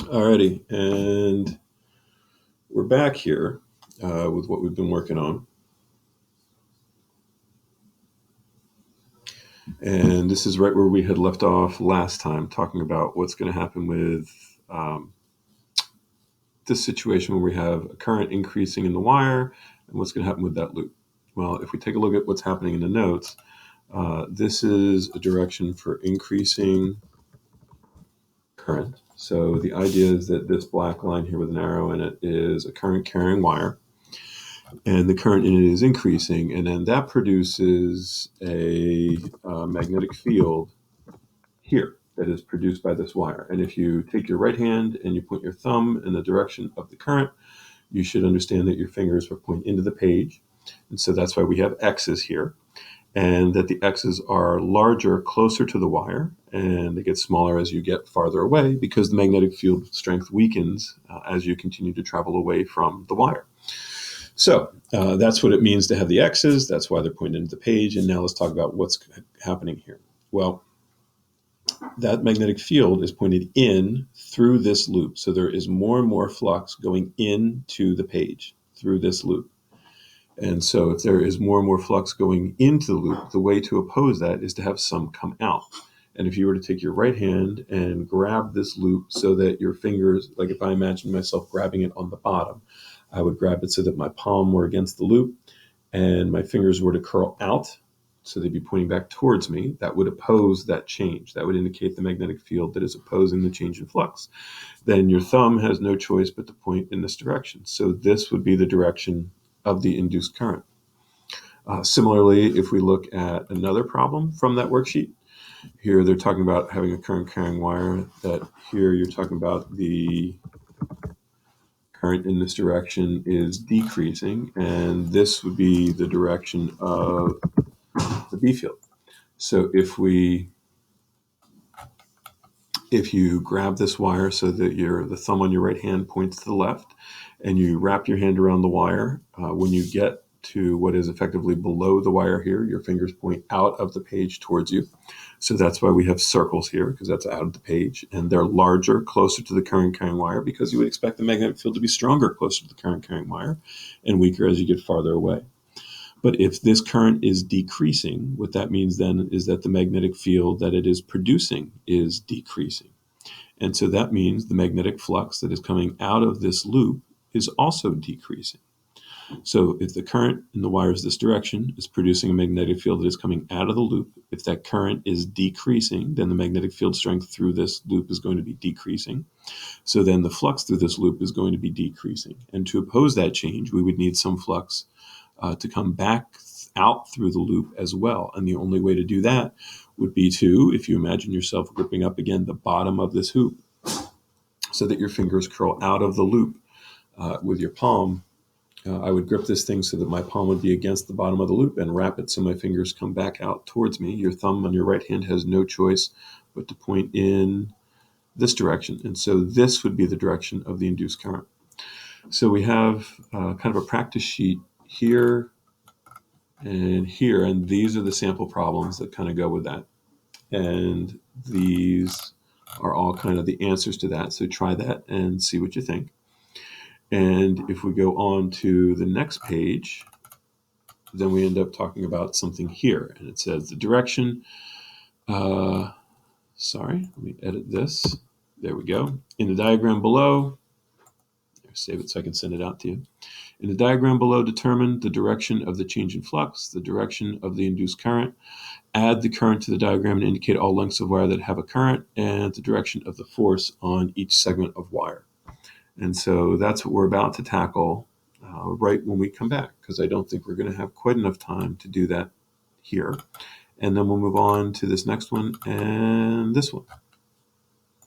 Alrighty, and we're back here with what we've been working on. And this is right where we had left off last time, talking about what's going to happen with this situation where we have a current increasing in the wire and what's going to happen with that loop. Well, if we take a look at what's happening in the notes, this is a direction for increasing current. So the idea is that this black line here with an arrow in it is a current carrying wire, and the current in it is increasing, and then that produces a magnetic field here that is produced by this wire. And if you take your right hand and you point your thumb in the direction of the current, you should understand that your fingers will point into the page. And so that's why we have X's here, and that the X's are larger closer to the wire, and they get smaller as you get farther away because the magnetic field strength weakens as you continue to travel away from the wire. So that's what it means to have the X's. That's why they're pointing into the page. And now let's talk about what's happening here. Well, that magnetic field is pointed in through this loop. So there is more and more flux going into the page through this loop. And so if there is more and more flux going into the loop, the way to oppose that is to have some come out. And if you were to take your right hand and grab this loop so that your fingers, like if I imagine myself grabbing it on the bottom, I would grab it so that my palm were against the loop and my fingers were to curl out, so they'd be pointing back towards me. That would oppose that change. That would indicate the magnetic field that is opposing the change in flux. Then your thumb has no choice but to point in this direction. So this would be the direction of the induced current. Similarly, if we look at another problem from that worksheet, here they're talking about having a current carrying wire, that here you're talking about the current in this direction is decreasing, and this would be the direction of the B field. So if you grab this wire so that the thumb on your right hand points to the left, and you wrap your hand around the wire, when you get to what is effectively below the wire here, your fingers point out of the page towards you. So that's why we have circles here, because that's out of the page, and they're larger, closer to the current carrying wire, because you would expect the magnetic field to be stronger closer to the current carrying wire and weaker as you get farther away. But if this current is decreasing, what that means then is that the magnetic field that it is producing is decreasing. And so that means the magnetic flux that is coming out of this loop is also decreasing. So if the current in the wire is this direction, is producing a magnetic field that is coming out of the loop. If that current is decreasing, then the magnetic field strength through this loop is going to be decreasing. So then the flux through this loop is going to be decreasing. And to oppose that change, we would need some flux to come back out through the loop as well. And the only way to do that would be to, if you imagine yourself gripping up again the bottom of this hoop so that your fingers curl out of the loop with your palm, I would grip this thing so that my palm would be against the bottom of the loop and wrap it so my fingers come back out towards me. Your thumb on your right hand has no choice but to point in this direction. And so this would be the direction of the induced current. So we have kind of a practice sheet here and here, and these are the sample problems that kind of go with that. And these are all kind of the answers to that. So try that and see what you think. And if we go on to the next page, then we end up talking about something here. And it says the direction, sorry, let me edit this. There we go. In the diagram below, save it so I can send it out to you. In the diagram below, determine the direction of the change in flux, the direction of the induced current, add the current to the diagram and indicate all lengths of wire that have a current, and the direction of the force on each segment of wire. And so that's what we're about to tackle right when we come back, because I don't think we're going to have quite enough time to do that here. And then we'll move on to this next one and this one.